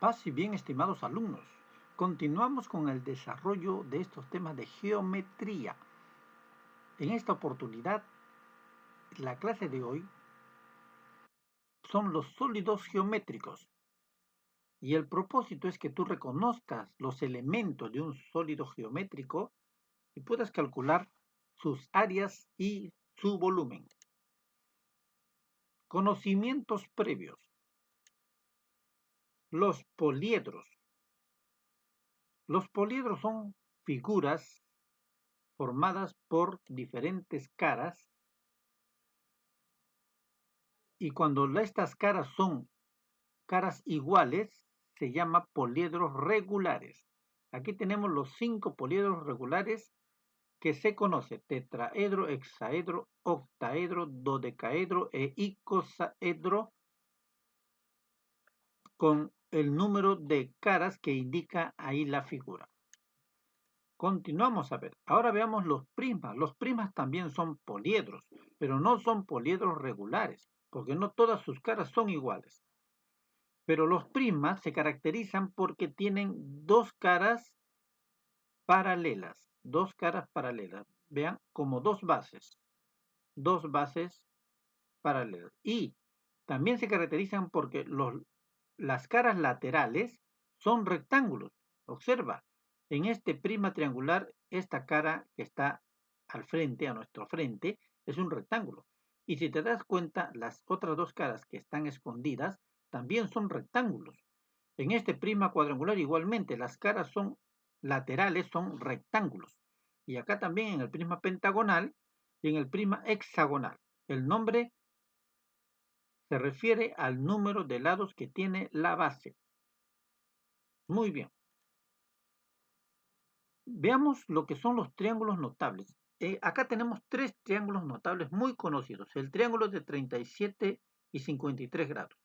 Paz y bien, estimados alumnos. Continuamos con el desarrollo de estos temas de geometría. En esta oportunidad, la clase de hoy son los sólidos geométricos. Y el propósito es que tú reconozcas los elementos de un sólido geométrico y puedas calcular sus áreas y su volumen. Conocimientos previos. Los poliedros. Los poliedros son figuras formadas por diferentes caras, y cuando estas caras son caras iguales se llama poliedros regulares. Aquí tenemos los 5 poliedros regulares que se conocen: tetraedro, hexaedro, octaedro, dodecaedro e icosaedro, con el número de caras que indica ahí la figura. Continuamos a ver. Ahora veamos los prismas. Los prismas también son poliedros, pero no son poliedros regulares, porque no todas sus caras son iguales. Pero los prismas se caracterizan porque tienen dos caras paralelas. Vean, como dos bases paralelas. Y también se caracterizan porque las caras laterales son rectángulos. Observa, en este prisma triangular, esta cara que está al frente, a nuestro frente, es un rectángulo. Y si te das cuenta, las otras dos caras que están escondidas también son rectángulos. En este prisma cuadrangular igualmente, las caras son laterales, son rectángulos. Y acá también en el prisma pentagonal y en el prisma hexagonal. El nombre se refiere al número de lados que tiene la base. Muy bien. Veamos lo que son los triángulos notables. Acá tenemos 3 triángulos notables muy conocidos. El triángulo de 37 y 53 grados.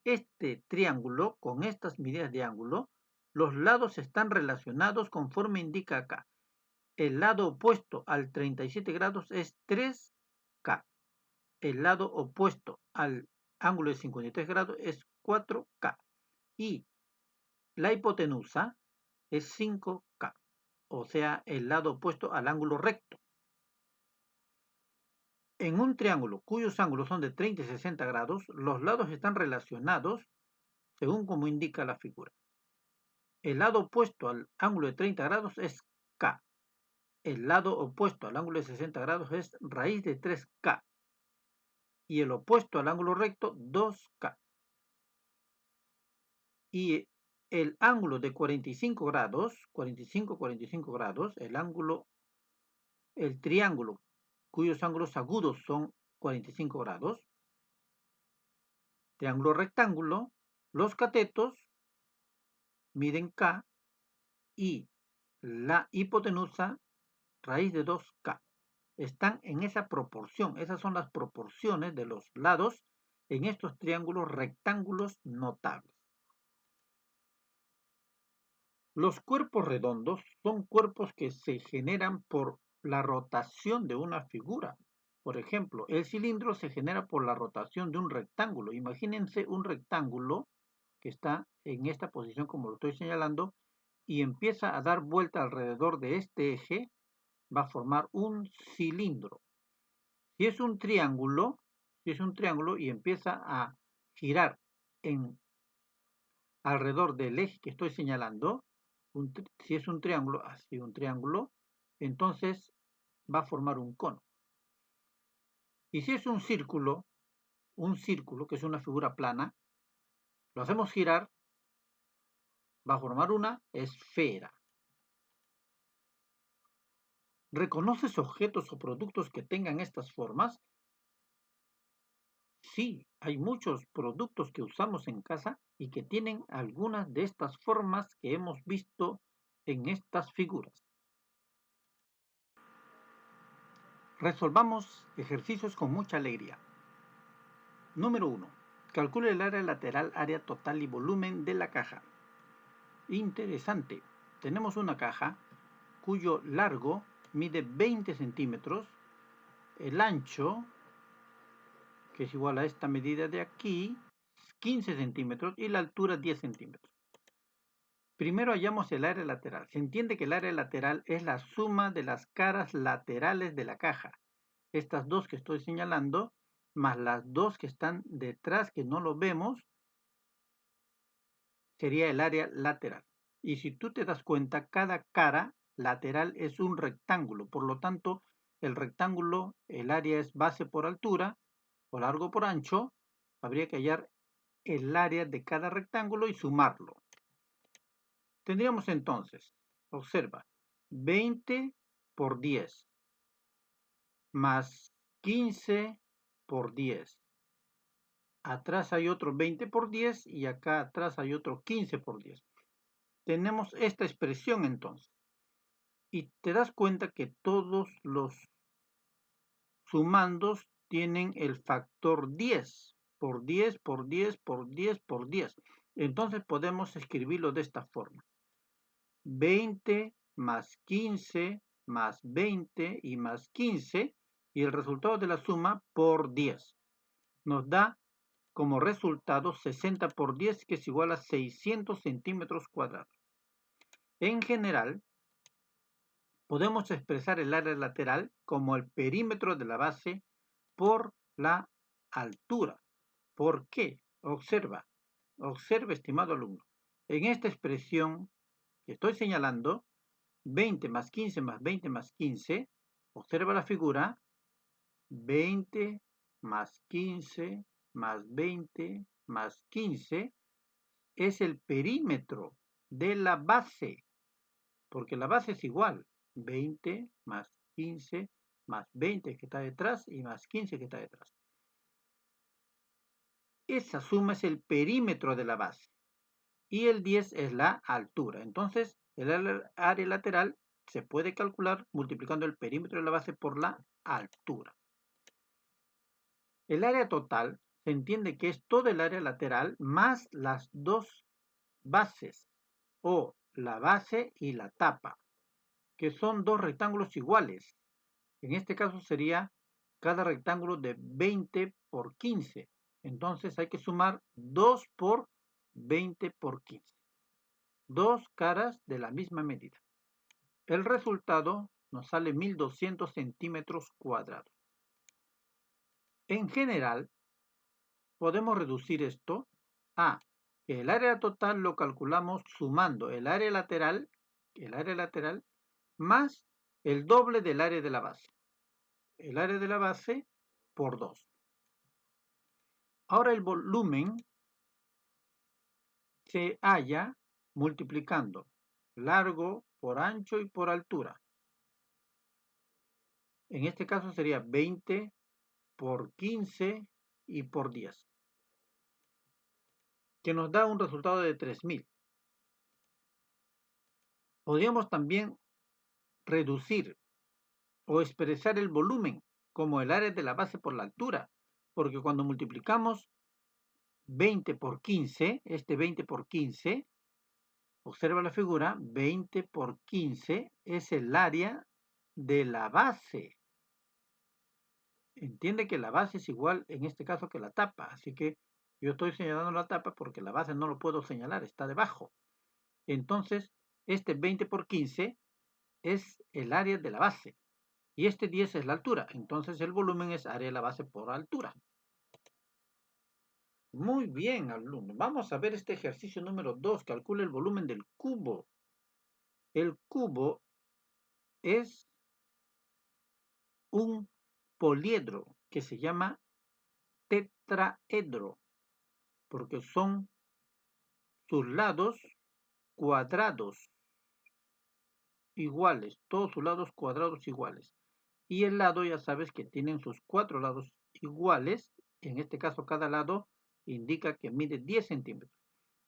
Este triángulo, con estas medidas de ángulo, los lados están relacionados conforme indica acá. El lado opuesto al 37 grados es 3K. El lado opuesto al ángulo de 53 grados es 4K. Y la hipotenusa es 5K. O sea, el lado opuesto al ángulo recto. En un triángulo cuyos ángulos son de 30 y 60 grados, los lados están relacionados según como indica la figura. El lado opuesto al ángulo de 30 grados es K. El lado opuesto al ángulo de 60 grados es raíz de 3K. Y el opuesto al ángulo recto, 2K. Y el ángulo de 45 grados, 45 grados, el triángulo cuyos ángulos agudos son 45 grados, triángulo rectángulo, los catetos miden K y la hipotenusa raíz de 2K. Están en esa proporción. Esas son las proporciones de los lados en estos triángulos rectángulos notables. Los cuerpos redondos son cuerpos que se generan por la rotación de una figura. Por ejemplo, el cilindro se genera por la rotación de un rectángulo. Imagínense un rectángulo que está en esta posición como lo estoy señalando y empieza a dar vuelta alrededor de este eje, va a formar un cilindro. Si es un triángulo y empieza a girar alrededor del eje que estoy señalando, si es un triángulo, entonces va a formar un cono. Y si es un círculo que es una figura plana, lo hacemos girar, va a formar una esfera. ¿Reconoces objetos o productos que tengan estas formas? Sí, hay muchos productos que usamos en casa y que tienen algunas de estas formas que hemos visto en estas figuras. Resolvamos ejercicios con mucha alegría. Número 1. Calcule el área lateral, área total y volumen de la caja. Interesante. Tenemos una caja cuyo largo mide 20 centímetros, el ancho, que es igual a esta medida de aquí, 15 centímetros, y la altura 10 centímetros. Primero hallamos el área lateral. Se entiende que el área lateral es la suma de las caras laterales de la caja. Estas dos que estoy señalando, más las dos que están detrás que no lo vemos, sería el área lateral. Y si tú te das cuenta, cada cara lateral es un rectángulo. Por lo tanto, el rectángulo, el área es base por altura, o largo por ancho. Habría que hallar el área de cada rectángulo y sumarlo. Tendríamos entonces, observa, 20 por 10 más 15 por 10. Atrás hay otro 20 por 10 y acá atrás hay otro 15 por 10. Tenemos esta expresión entonces. Y te das cuenta que todos los sumandos tienen el factor 10 por 10 por 10 por 10 por 10. Entonces podemos escribirlo de esta forma. 20 más 15 más 20 y más 15 y el resultado de la suma por 10. Nos da como resultado 60 por 10 que es igual a 600 centímetros cuadrados. En general, podemos expresar el área lateral como el perímetro de la base por la altura. ¿Por qué? Observa, estimado alumno. En esta expresión que estoy señalando, 20 más 15 más 20 más 15, observa la figura, 20 más 15 más 20 más 15 es el perímetro de la base, porque la base es igual, 20 más 15 más 20 que está detrás y más 15 que está detrás. Esa suma es el perímetro de la base y el 10 es la altura. Entonces, el área lateral se puede calcular multiplicando el perímetro de la base por la altura. El área total se entiende que es todo el área lateral más las dos bases o la base y la tapa, que son dos rectángulos iguales. En este caso sería cada rectángulo de 20 por 15. Entonces hay que sumar 2 por 20 por 15. Dos caras de la misma medida. El resultado nos sale 1200 centímetros cuadrados. En general, podemos reducir esto a que el área total lo calculamos sumando el área lateral más el doble del área de la base. El área de la base por 2. Ahora el volumen se halla multiplicando largo por ancho y por altura. En este caso sería 20 por 15 y por 10, que nos da un resultado de 3000. Podríamos también reducir o expresar el volumen como el área de la base por la altura, porque cuando multiplicamos 20 por 15, este 20 por 15, observa la figura, 20 por 15 es el área de la base. Entiende que la base es igual en este caso que la tapa, así que yo estoy señalando la tapa porque la base no lo puedo señalar, está debajo. Entonces, este 20 por 15 es el área de la base y este 10 es la altura. Entonces, el volumen es área de la base por altura. Muy bien, alumno. Vamos a ver este ejercicio número 2. Calcula el volumen del cubo. El cubo es un poliedro que se llama tetraedro porque son sus lados cuadrados iguales, todos sus lados cuadrados iguales. Y el lado ya sabes que tienen sus 4 lados iguales. En este caso cada lado indica que mide 10 centímetros.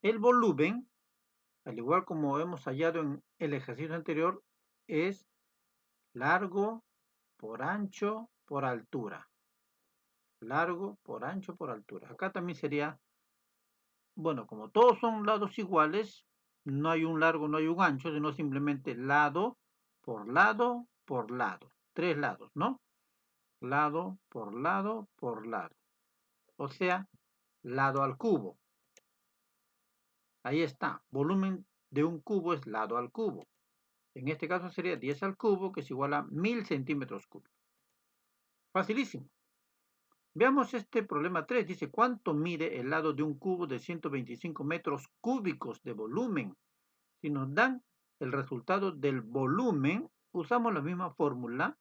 El volumen, al igual como hemos hallado en el ejercicio anterior, es largo por ancho por altura. Largo por ancho por altura. Acá también sería, bueno, como todos son lados iguales, no hay un largo, no hay un ancho, sino simplemente lado por lado por lado. 3 lados, ¿no? Lado por lado por lado. O sea, lado al cubo. Ahí está, volumen de un cubo es lado al cubo. En este caso sería 10 al cubo, que es igual a 1000 centímetros cúbicos. Facilísimo. Veamos este problema 3. Dice, ¿cuánto mide el lado de un cubo de 125 metros cúbicos de volumen? Si nos dan el resultado del volumen, usamos la misma fórmula.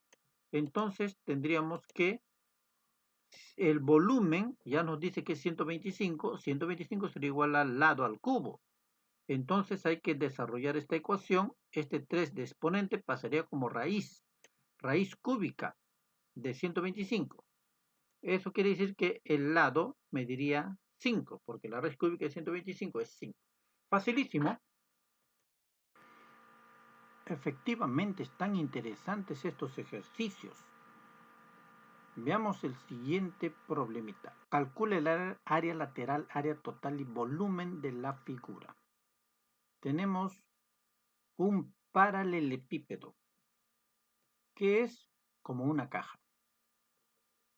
Entonces tendríamos que el volumen, ya nos dice que es 125. 125 sería igual al lado al cubo. Entonces hay que desarrollar esta ecuación. Este 3 de exponente pasaría como raíz cúbica de 125. Eso quiere decir que el lado mediría 5, porque la raíz cúbica de 125 es 5. Facilísimo. Efectivamente están interesantes estos ejercicios. Veamos el siguiente problemita. Calcula el área lateral, área total y volumen de la figura. Tenemos un paralelepípedo, que es como una caja.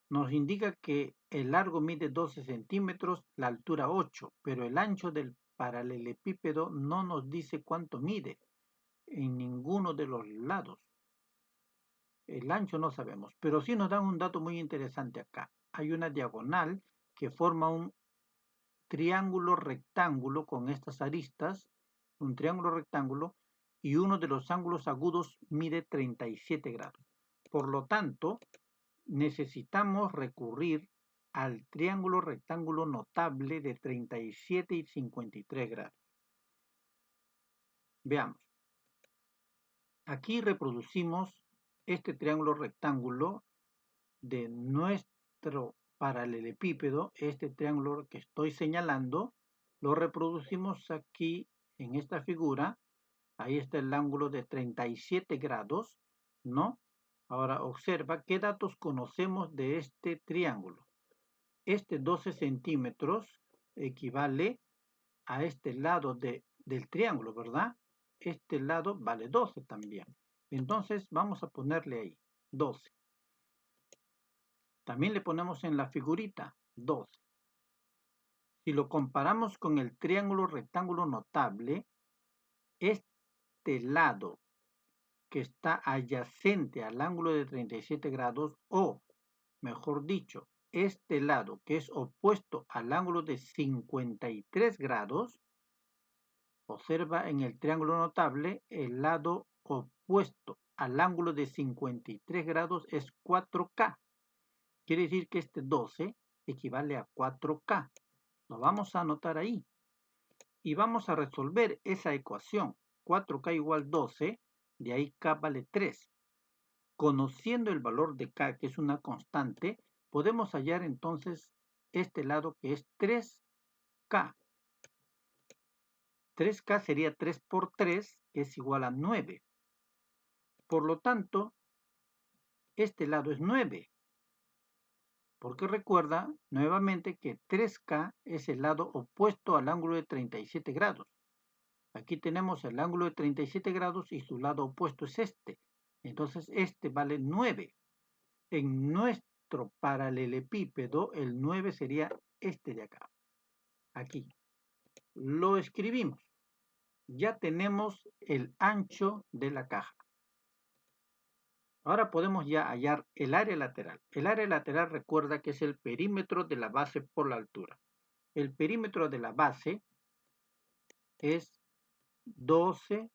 Nos indica que el largo mide 12 centímetros, la altura 8, pero el ancho del paralelepípedo no nos dice cuánto mide en ninguno de los lados. El ancho no sabemos, pero sí nos dan un dato muy interesante acá. Hay una diagonal que forma un triángulo rectángulo con estas aristas, un triángulo rectángulo, y uno de los ángulos agudos mide 37 grados. Por lo tanto, necesitamos recurrir al triángulo rectángulo notable de 37 y 53 grados. Veamos. Aquí reproducimos este triángulo rectángulo de nuestro paralelepípedo, este triángulo que estoy señalando, lo reproducimos aquí en esta figura. Ahí está el ángulo de 37 grados, ¿no? Ahora observa qué datos conocemos de este triángulo. Este 12 centímetros equivale a este lado del triángulo, ¿verdad? Este lado vale 12 también. Entonces vamos a ponerle ahí 12. También le ponemos en la figurita 12. Si lo comparamos con el triángulo rectángulo notable, este lado que está adyacente al ángulo de 37 grados, o mejor dicho, este lado que es opuesto al ángulo de 53 grados, observa en el triángulo notable, el lado opuesto al ángulo de 53 grados es 4K. Quiere decir que este 12 equivale a 4K. Lo vamos a anotar ahí. Y vamos a resolver esa ecuación. 4K igual 12, de ahí K vale 3. Conociendo el valor de K, que es una constante, podemos hallar entonces este lado que es 3K. 3K sería 3 por 3, que es igual a 9. Por lo tanto, este lado es 9. Porque recuerda nuevamente que 3K es el lado opuesto al ángulo de 37 grados. Aquí tenemos el ángulo de 37 grados y su lado opuesto es este. Entonces este vale 9. En nuestro paralelepípedo el 9 sería este de acá. Aquí. Lo escribimos. Ya tenemos el ancho de la caja. Ahora podemos ya hallar el área lateral. El área lateral recuerda que es el perímetro de la base por la altura. El perímetro de la base es 12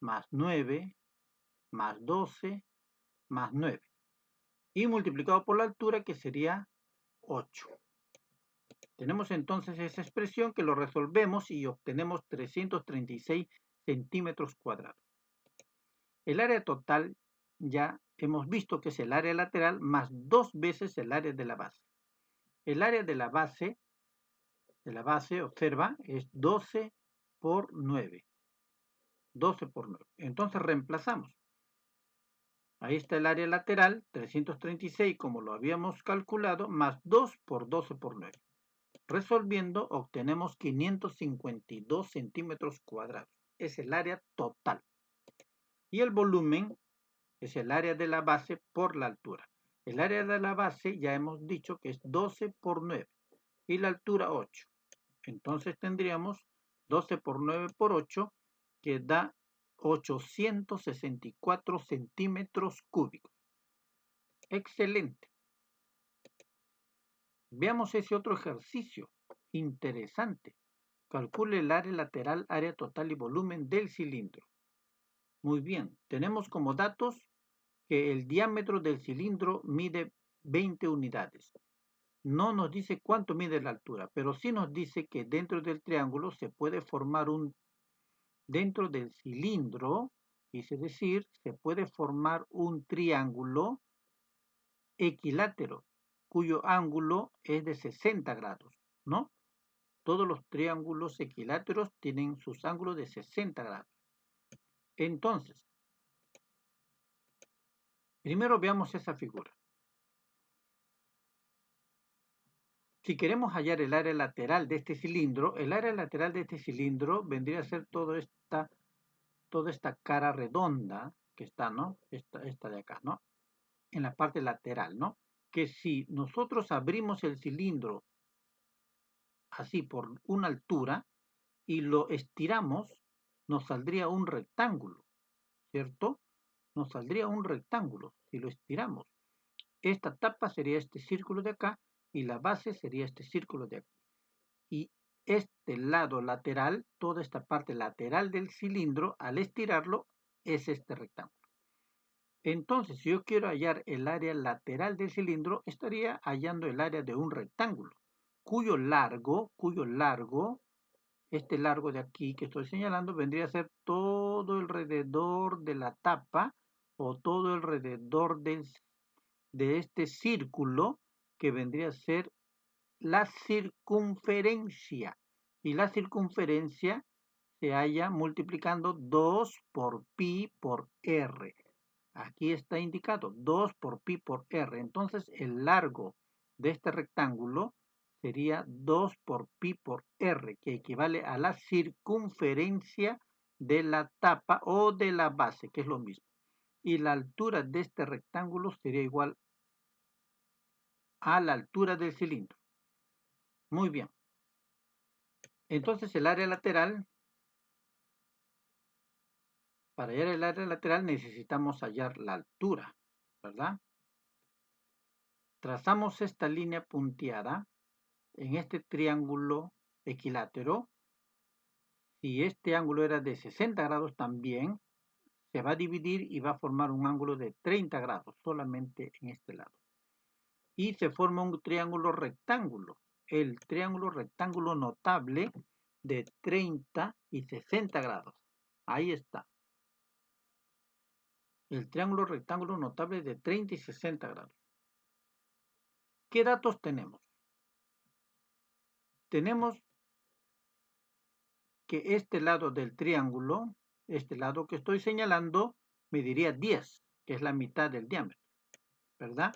más 9 más 12 más 9. Y multiplicado por la altura, que sería 8. Tenemos entonces esa expresión que lo resolvemos y obtenemos 336 centímetros cuadrados. El área total ya hemos visto que es el área lateral más 2 veces el área de la base. El área de la base, observa, es 12 por 9. 12 por 9. Entonces reemplazamos. Ahí está el área lateral, 336 como lo habíamos calculado, más 2 por 12 por 9. Resolviendo obtenemos 552 centímetros cuadrados. Es el área total. Y el volumen es el área de la base por la altura. El área de la base ya hemos dicho que es 12 por 9 y la altura 8. Entonces tendríamos 12 por 9 por 8, que da 864 centímetros cúbicos. Excelente. Veamos ese otro ejercicio. Interesante. Calcule el área lateral, área total y volumen del cilindro. Muy bien. Tenemos como datos que el diámetro del cilindro mide 20 unidades. No nos dice cuánto mide la altura, pero sí nos dice que dentro del triángulo se puede formar dentro del cilindro, quise decir, se puede formar un triángulo equilátero, cuyo ángulo es de 60 grados, ¿no? Todos los triángulos equiláteros tienen sus ángulos de 60 grados. Entonces, primero veamos esa figura. Si queremos hallar el área lateral de este cilindro, el área lateral de este cilindro vendría a ser toda esta cara redonda que está, ¿no? Esta de acá, ¿no? En la parte lateral, ¿no? Que si nosotros abrimos el cilindro así por una altura y lo estiramos, nos saldría un rectángulo, ¿cierto? Nos saldría un rectángulo si lo estiramos. Esta tapa sería este círculo de acá y la base sería este círculo de aquí. Y este lado lateral, toda esta parte lateral del cilindro, al estirarlo, es este rectángulo. Entonces, si yo quiero hallar el área lateral del cilindro, estaría hallando el área de un rectángulo, cuyo largo, este largo de aquí que estoy señalando, vendría a ser todo alrededor de la tapa o todo alrededor de este círculo que vendría a ser la circunferencia. Y la circunferencia se halla multiplicando 2 por pi por r. Aquí está indicado 2 por pi por r. Entonces el largo de este rectángulo sería 2 por pi por r, que equivale a la circunferencia de la tapa o de la base, que es lo mismo. Y la altura de este rectángulo sería igual a la altura del cilindro. Muy bien. Entonces el área lateral, para hallar el área lateral necesitamos hallar la altura, ¿verdad? Trazamos esta línea punteada en este triángulo equilátero. Si este ángulo era de 60 grados también, se va a dividir y va a formar un ángulo de 30 grados solamente en este lado. Y se forma un triángulo rectángulo, el triángulo rectángulo notable de 30 y 60 grados. Ahí está. El triángulo rectángulo notable de 30 y 60 grados. ¿Qué datos tenemos? Tenemos que este lado del triángulo, este lado que estoy señalando, mediría 10, que es la mitad del diámetro, ¿verdad?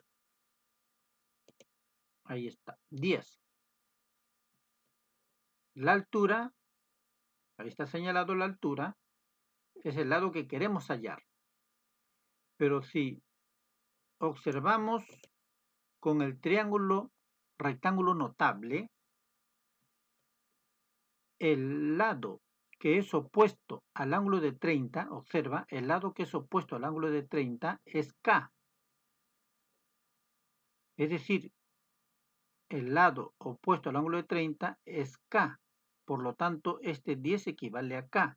Ahí está, 10. La altura, ahí está señalado la altura, es el lado que queremos hallar. Pero si observamos con el triángulo rectángulo notable, el lado que es opuesto al ángulo de 30, observa, el lado que es opuesto al ángulo de 30 es K. Es decir, el lado opuesto al ángulo de 30 es K. Por lo tanto, este 10 equivale a K.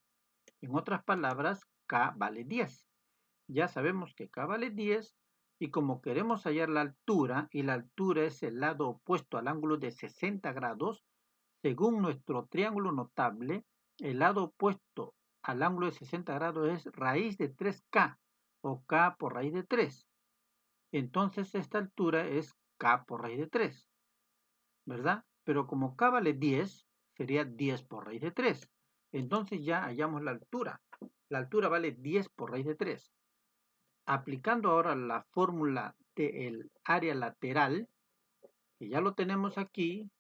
En otras palabras, K vale 10. Ya sabemos que K vale 10 y como queremos hallar la altura, y la altura es el lado opuesto al ángulo de 60 grados, según nuestro triángulo notable, el lado opuesto al ángulo de 60 grados es raíz de 3K o K por raíz de 3. Entonces esta altura es K por raíz de 3, ¿verdad? Pero como K vale 10, sería 10 por raíz de 3. Entonces ya hallamos la altura. La altura vale 10 por raíz de 3. Aplicando ahora la fórmula del área lateral, que ya lo tenemos aquí,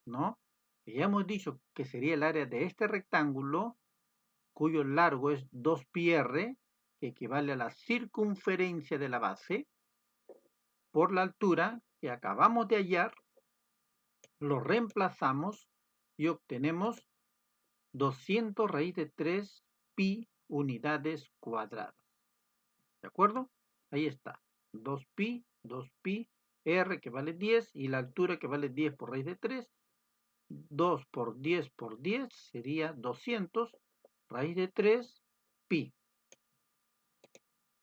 ¿no? Que ya hemos dicho que sería el área de este rectángulo, cuyo largo es 2πr, que equivale a la circunferencia de la base, por la altura que acabamos de hallar, lo reemplazamos y obtenemos 200 raíz de 3 pi unidades cuadradas. ¿De acuerdo? Ahí está. 2pi, r que vale 10 y la altura que vale 10 por raíz de 3. 2 por 10 por 10 sería 200 raíz de 3 pi.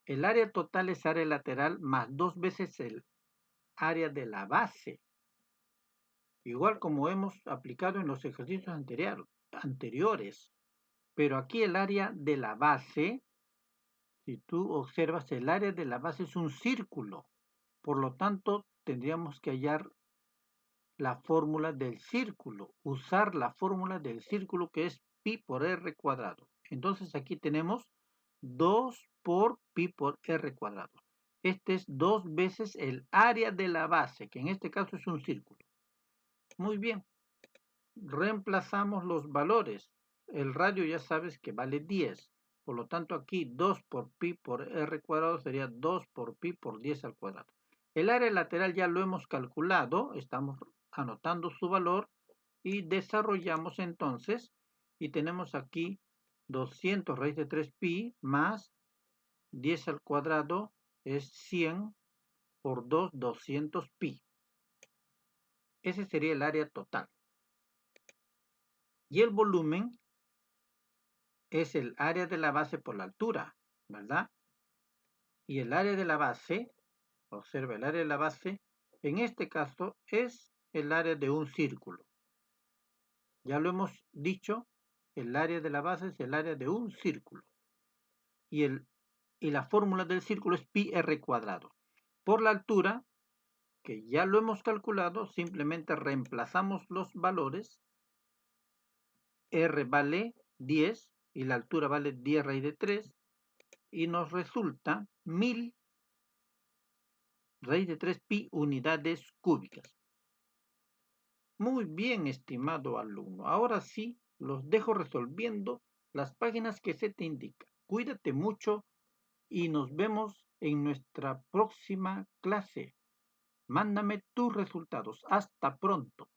El área total es área lateral más 2 veces el área de la base. Igual como hemos aplicado en los ejercicios anteriores. Pero aquí el área de la base, si tú observas, el área de la base es un círculo. Por lo tanto, tendríamos que hallar la fórmula del círculo. Usar la fórmula del círculo que es pi por r cuadrado. Entonces aquí tenemos 2 por pi por r cuadrado. Este es 2 veces el área de la base, que en este caso es un círculo. Muy bien. Reemplazamos los valores. El radio ya sabes que vale 10. Por lo tanto, aquí 2 por pi por r cuadrado sería 2 por pi por 10 al cuadrado. El área lateral ya lo hemos calculado. Estamos anotando su valor y desarrollamos entonces. Y tenemos aquí 200 raíz de 3 pi más 10 al cuadrado es 100 por 2, 200 pi. Ese sería el área total. Y el volumen es el área de la base por la altura, ¿verdad? Y el área de la base, observa el área de la base, en este caso es el área de un círculo. Ya lo hemos dicho, el área de la base es el área de un círculo. Y la fórmula del círculo es pi r cuadrado. Por la altura, que ya lo hemos calculado, simplemente reemplazamos los valores. R vale 10 y la altura vale 10 raíz de 3 y nos resulta 1000 raíz de 3 pi unidades cúbicas. Muy bien, estimado alumno. Ahora sí, los dejo resolviendo las páginas que se te indican. Cuídate mucho y nos vemos en nuestra próxima clase. Mándame tus resultados. Hasta pronto.